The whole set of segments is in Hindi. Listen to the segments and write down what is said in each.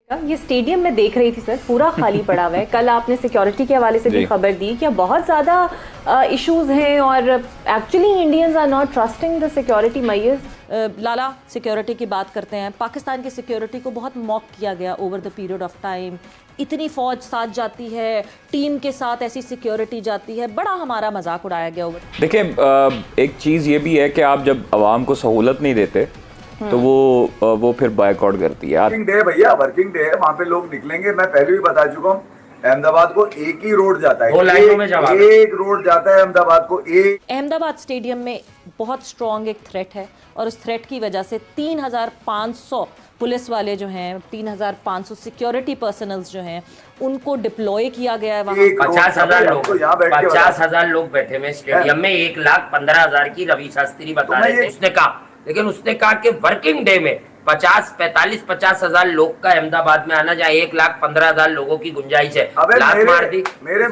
ये स्टेडियम में देख रही थी सर, पूरा खाली पड़ा हुआ है। कल आपने सिक्योरिटी के हवाले से भी खबर दी कि बहुत ज़्यादा इश्यूज हैं और actually Indians are not trusting the security measures. लाला, सिक्योरिटी की बात करते हैं। पाकिस्तान की सिक्योरिटी को बहुत मॉक किया गया over the period of time. इतनी फौज साथ जाती है, टीम के साथ ऐसी सिक्योरिटी जाती है, बड़ा हमारा मजाक उड़ाया गया ओवर। देखिए, एक चीज़ ये भी है कि आप जब आवाम को सहूलत नहीं देते तो वो फिर बायकॉट करती है। वर्किंग डे है भैया, वर्किंग डे है, वहाँ पे लोग निकलेंगे। मैं पहले भी बता चुका हूँ, अहमदाबाद को एक ही रोड जाता है, एक रोड जाता है अहमदाबाद को। अहमदाबाद स्टेडियम में बहुत स्ट्रॉन्ग एक थ्रेट है और उस थ्रेट की वजह से 3500 पुलिस वाले जो हैं, 3500 सिक्योरिटी पर्सनल्स जो हैं, उनको डिप्लॉय किया गया है वहाँ। 50,000 लोग बैठे हुए स्टेडियम में। 1,15,000 की रवि शास्त्री बता रहे थे, उसने कहा। लेकिन उसने कहा कि वर्किंग डे में 50,000 लोग का अहमदाबाद में आना, जाए 1,15,000 लोगों की गुंजाइश है। लात मार दी।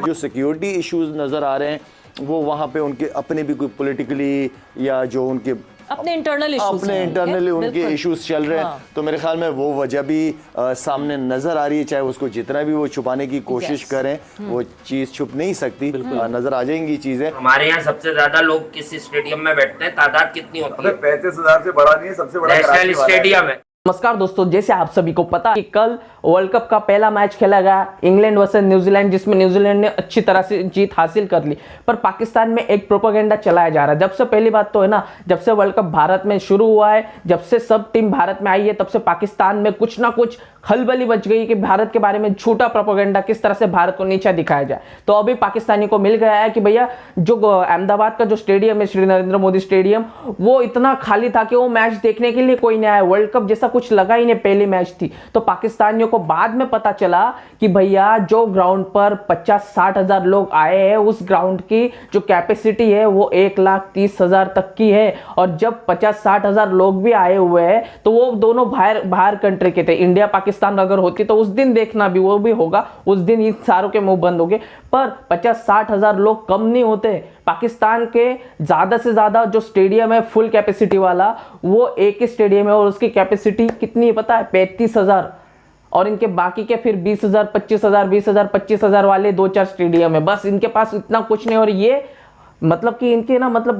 जो सिक्योरिटी इश्यूज नजर आ रहे हैं वो वहाँ पे उनके अपने भी कोई पॉलिटिकली या जो उनके अपने इंटरनली उनके इश्यूज चल रहे हैं। तो मेरे ख्याल में वो वजह भी सामने नजर आ रही है। चाहे उसको जितना भी वो छुपाने की कोशिश करें, वो चीज छुप नहीं सकती, नजर आ जाएंगी चीजें। हमारे यहाँ सबसे ज्यादा लोग किस स्टेडियम में बैठते हैं? तादाद कितनी होती है? 35,000 से बड़ा नहीं है, सबसे बड़ा नेशनल स्टेडियम है। नमस्कार दोस्तों, जैसे आप सभी को पता है कि कल वर्ल्ड कप का पहला मैच खेला गया इंग्लैंड वर्सेस न्यूजीलैंड, जिसमें न्यूजीलैंड ने अच्छी तरह से जीत हासिल कर ली। पर पाकिस्तान में एक प्रोपेगेंडा चलाया जा रहा है। जब से पहली बात तो है ना, जब से वर्ल्ड कप भारत में शुरू हुआ है, जब से सब टीम भारत में आई है, तब से पाकिस्तान में कुछ ना कुछ खलबली बच गई कि भारत के बारे में झूठा प्रोपेगेंडा, किस तरह से भारत को नीचा दिखाया जाए। तो अभी पाकिस्तानी को मिल गया है कि भैया जो अहमदाबाद का जो स्टेडियम है, श्री नरेंद्र मोदी स्टेडियम, वो इतना खाली था कि वो मैच देखने के लिए कोई नहीं आया। वर्ल्ड कप जैसा कुछ लगा ही नहीं, पहली मैच थी। तो पाकिस्तानियों को बाद में पता चला कि भैया जो ग्राउंड पर 50-60 हजार लोग आए हैं, उस ग्राउंड की जो कैपेसिटी है वो 1,30,000 तक की है। और जब 50-60 हजार लोग भी आए हुए हैं तो वो दोनों बाहर कंट्री के थे। इंडिया पाकिस्तान अगर होती तो उस दिन देखना भी वो भी होगा, उस दिन इन सारों के मुंह बंद हो गए। पर 50-60 हजार लोग कम नहीं होते। पाकिस्तान के ज्यादा से ज्यादा जो स्टेडियम है फुल कैपेसिटी वाला, वो एक ही स्टेडियम है और उसकी कैपेसिटी कितनी है पता है? 35,000। और इनके बाकी के फिर 20,000, 25,000, 20,000, 25,000 वाले 2-4 स्टेडियम है। बस इनके पास इतना कुछ नहीं। और ये मतलब कि इनके ना मतलब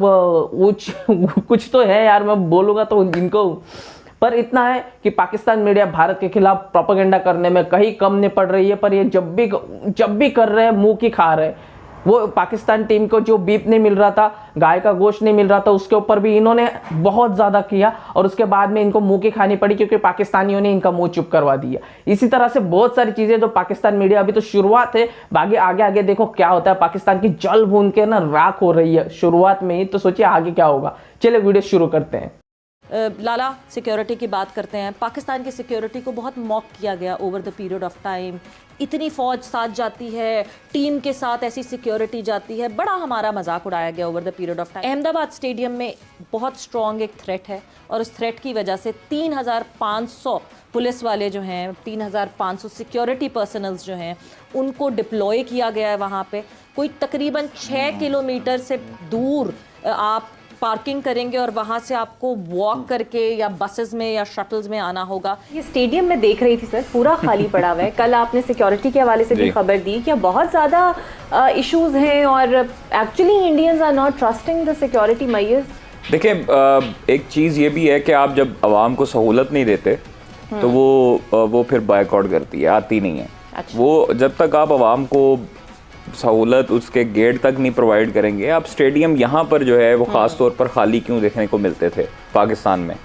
कुछ तो है यार, मैं बोलूंगा तो इनको। पर इतना है कि पाकिस्तान मीडिया भारत के खिलाफ प्रोपेगेंडा करने में कहीं कम नहीं पड़ रही है। पर ये जब भी कर रहे हैं, मुंह की खा रहे हैं। वो पाकिस्तान टीम को जो बीफ नहीं मिल रहा था, गाय का गोश्त नहीं मिल रहा था, उसके ऊपर भी इन्होंने बहुत ज्यादा किया और उसके बाद में इनको मुंह की खानी पड़ी क्योंकि पाकिस्तानियों ने इनका मुंह चुप करवा दिया। इसी तरह से बहुत सारी चीजें जो पाकिस्तान मीडिया, अभी तो शुरुआत है, बाकी आगे देखो क्या होता है। पाकिस्तान की जल भून के ना राख हो रही है शुरुआत में ही, तो सोचिए आगे क्या होगा। चलिए वीडियो शुरू करते हैं। लाला, सिक्योरिटी की बात करते हैं। पाकिस्तान की सिक्योरिटी को बहुत मॉक किया गया over the period of time. इतनी फौज साथ जाती है, टीम के साथ ऐसी सिक्योरिटी जाती है, बड़ा हमारा मजाक उड़ाया गया over the period of time. Ahmedabad stadium में बहुत स्ट्रॉन्ग एक थ्रेट है और उस थ्रेट की वजह से 3500 पुलिस वाले जो हैं, 3500 सिक्योरिटी पर्सनल्स जो हैं, उनको डिप्लॉय किया गया है वहाँ पे। कोई तकरीबन 6 किलोमीटर से दूर आप पार्किंग करेंगे और वहां से आपको वॉक करके या बसेस में या शटल्स में आना होगा। ये स्टेडियम में देख रही थी सर, पूरा खाली पड़ा हुआ है। कल आपने सिक्योरिटी के हवाले से भी खबर दी कि बहुत ज़्यादा इश्यूज हैं और actually Indians are not trusting the security measures. देखिए, एक चीज़ ये भी है कि आप जब आवाम को सहूलत नहीं देते तो वो फिर बायकॉट करती है, आती नहीं है। अच्छा। वो जब तक आप आवाम को सहूलत उसके गेट तक नहीं प्रोवाइड करेंगे। आप स्टेडियम यहाँ पर जो है वो खास तौर पर खाली क्यों देखने को मिलते थे पाकिस्तान में?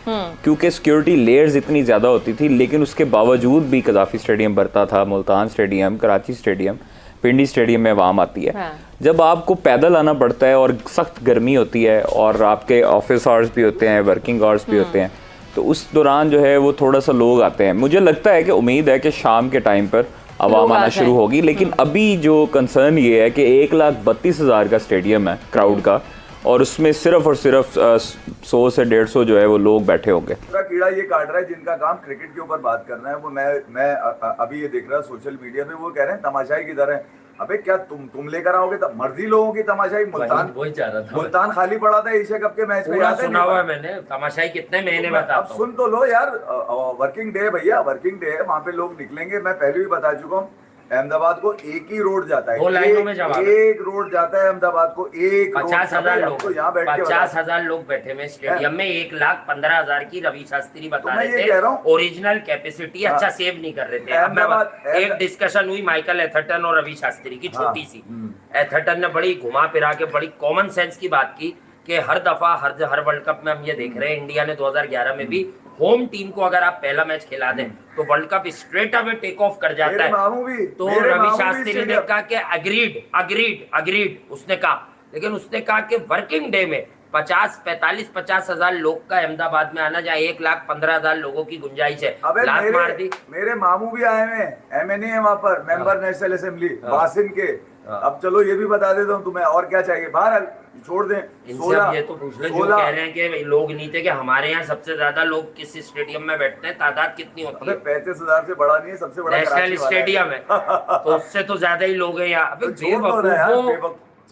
क्योंकि सिक्योरिटी लेयर्स इतनी ज़्यादा होती थी, लेकिन उसके बावजूद भी कदाफी स्टेडियम भरता था, मुल्तान स्टेडियम, कराची स्टेडियम, पिंडी स्टेडियम में आवाम आती है। जब आपको पैदल आना पड़ता है और सख्त गर्मी होती है और आपके ऑफिस आवर्स भी होते हैं, वर्किंग आवर्स भी होते हैं, तो उस दौरान जो है वो थोड़ा सा लोग आते हैं। मुझे लगता है कि उम्मीद है कि शाम के टाइम पर आवाम आना शुरू होगी। लेकिन अभी जो कंसर्न ये है कि 1,32,000 का स्टेडियम है क्राउड का, और उसमें सिर्फ और सिर्फ 100 से 150 जो है वो लोग बैठे होंगे। पूरा कीड़ा ये काट रहा है जिनका काम क्रिकेट के ऊपर बात करना है। वो मैं अभी ये देख रहा सोशल मीडिया पे, वो कह रहे हैं तमाशाई की तरह। अबे क्या तुम लेकर आओगे? मर्जी लोगों की तमाशाई। मुल्तान खाली पड़ा था एशिया कप के मैच में, याद है? सुना हुआ है मैंने। तमाशाई कितने महीने में? अब सुन तो लो यार, वर्किंग डे भैया, वर्किंग डे है, वहाँ पे लोग निकलेंगे। मैं पहले भी बता चुका हूँ, अहमदाबाद को एक ही रोड जाता है, एक रोड जाता है अहमदाबाद को, एक 50,000 लोग, तो यहाँ बैठ के 50,000 लोग बैठे हुए स्टेडियम में। 1,15,000 की रवि शास्त्री बता रहे थे ओरिजिनल कैपेसिटी। अच्छा सेव नहीं कर रहे थे। अब मैं एक डिस्कशन हुई माइकल एथरटन और रवि शास्त्री की, छोटी सी। एथरटन ने बड़ी घुमा फिरा के बड़ी कॉमन सेंस की बात की कि हर दफा हर वर्ल्ड कप में हम ये देख रहे हैं, इंडिया ने 2011 में भी होम टीम को अगर आप पहला मैच खिला दें तो world cup straight away take off कर जाता है। तो रवि शास्त्री ने कहा कि अग्रीड उसने कहा, लेकिन उसने कहा कि वर्किंग डे में 50 हजार लोग का अहमदाबाद में आना, जहाँ 1,15,000 लोगों की गुंजाइश है। लात मार दी। मेरे मामू भी आए हुए, MNA है वहाँ पर, मेंबर नेशनल असेंबली बासिन के। अब चलो ये भी बता देता हूँ तुम्हें, और क्या चाहिए? बाहर छोड़ दें। इनसे अब ये तो पूछ ले, जो कह रहे हैं कि लोग नहीं थे, कि हमारे यहाँ सबसे ज्यादा लोग किस स्टेडियम में बैठते हैं, तादाद कितनी होती है? 35,000 से बड़ा नहीं है, सबसे बड़ा नेशनल स्टेडियम है, तो उससे तो ज्यादा ही लोग हैं यहाँ।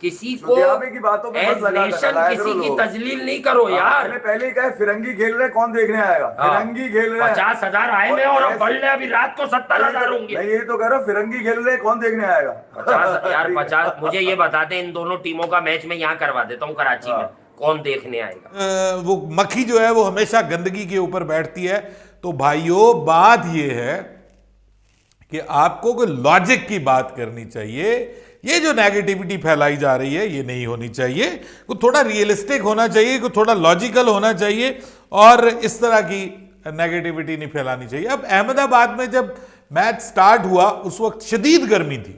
किसी को की बातों में किसी की तजलील नहीं करो यार। पहले ही कहे फिरंगी खेल रहे, कौन देखने आएगा? फिरंगी खेल रहे, 50,000 आए हैं और अब बढ़ रहे, अभी रात को 70,000 होंगे। नहीं, ये तो कह रहा फिरंगी खेल रहे, कौन देखने आएगा? 50,000 मुझे ये बताते, इन दोनों टीमों का मैच में यहाँ करवा देता हूँ कराची में, कौन देखने आएगा? वो मक्खी जो है वो हमेशा गंदगी के ऊपर बैठती है। तो भाइयों, बात ये है कि आपको कोई लॉजिक की बात करनी चाहिए। ये जो नेगेटिविटी फैलाई जा रही है ये नहीं होनी चाहिए। कुछ थोड़ा रियलिस्टिक होना चाहिए, कुछ थोड़ा लॉजिकल होना चाहिए, और इस तरह की नेगेटिविटी नहीं फैलानी चाहिए। अब अहमदाबाद में जब मैच स्टार्ट हुआ उस वक्त शदीद गर्मी थी,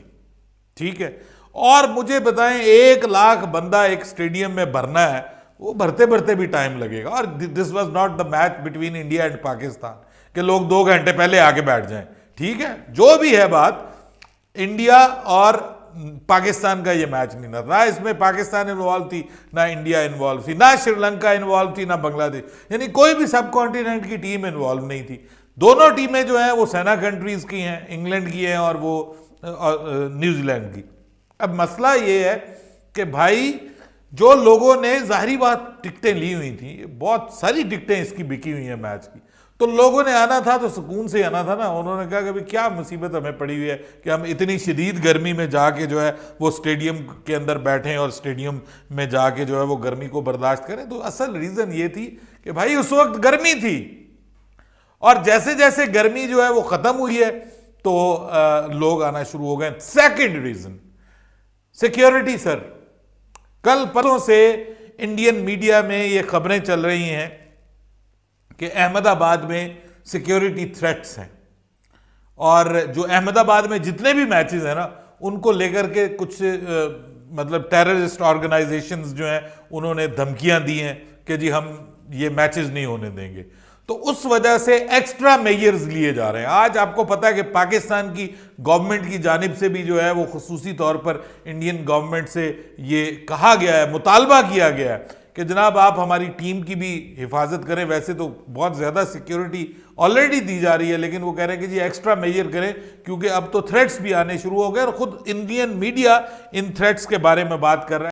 ठीक है, और मुझे बताएं 1 लाख बंदा एक स्टेडियम में भरना है, वो भरते भरते भी टाइम लगेगा। और this was not the match between India and Pakistan कि लोग 2 घंटे पहले आके बैठ जाएं, ठीक है। जो भी है बात, इंडिया और पाकिस्तान का ये मैच नहीं था, इसमें पाकिस्तान इन्वॉल्व थी, ना इंडिया इन्वॉल्व थी, ना श्रीलंका इन्वॉल्व थी, ना बांग्लादेश, यानी कोई भी सब कॉन्टिनेंट की टीम इन्वॉल्व नहीं थी। दोनों टीमें जो हैं वो सेना कंट्रीज की हैं, इंग्लैंड की हैं और वो न्यूजीलैंड की। अब मसला ये है कि भाई जो लोगों ने, जाहिर बात टिकटें ली हुई थी, बहुत सारी टिकटें इसकी बिकी हुई हैं मैच की, तो लोगों ने आना था तो सुकून से आना था ना। उन्होंने कहा कि अभी क्या मुसीबत हमें पड़ी हुई है कि हम इतनी शदीद गर्मी में जाके जो है वो स्टेडियम के अंदर बैठें और स्टेडियम में जाके जो है वो गर्मी को बर्दाश्त करें। तो असल रीज़न ये थी कि भाई उस वक्त गर्मी थी, और जैसे जैसे गर्मी जो है वो ख़त्म हुई है तो लोग आना शुरू हो गए। Second reason, security. सर, कल परसों से इंडियन मीडिया में ये खबरें चल रही हैं कि अहमदाबाद में सिक्योरिटी थ्रेट्स हैं, और जो अहमदाबाद में जितने भी मैचेस हैं ना, उनको लेकर के कुछ मतलब टेररिस्ट ऑर्गेनाइजेशंस जो हैं उन्होंने धमकियां दी हैं कि जी हम ये मैचेस नहीं होने देंगे। तो उस वजह से एक्स्ट्रा मेजर्स लिए जा रहे हैं। आज आपको पता है कि पाकिस्तान की गवर्नमेंट की जानिब से भी जो है वो खुसूसी तौर पर इंडियन गवर्नमेंट से ये कहा गया है, मुतालबा किया गया है कि जनाब आप हमारी टीम की भी हिफाजत करें। वैसे तो बहुत ज़्यादा सिक्योरिटी ऑलरेडी दी जा रही है, लेकिन वो कह रहे हैं कि जी एक्स्ट्रा मेजर करें, क्योंकि अब तो थ्रेट्स भी आने शुरू हो गए, और खुद इंडियन मीडिया इन थ्रेट्स के बारे में बात कर रहा है।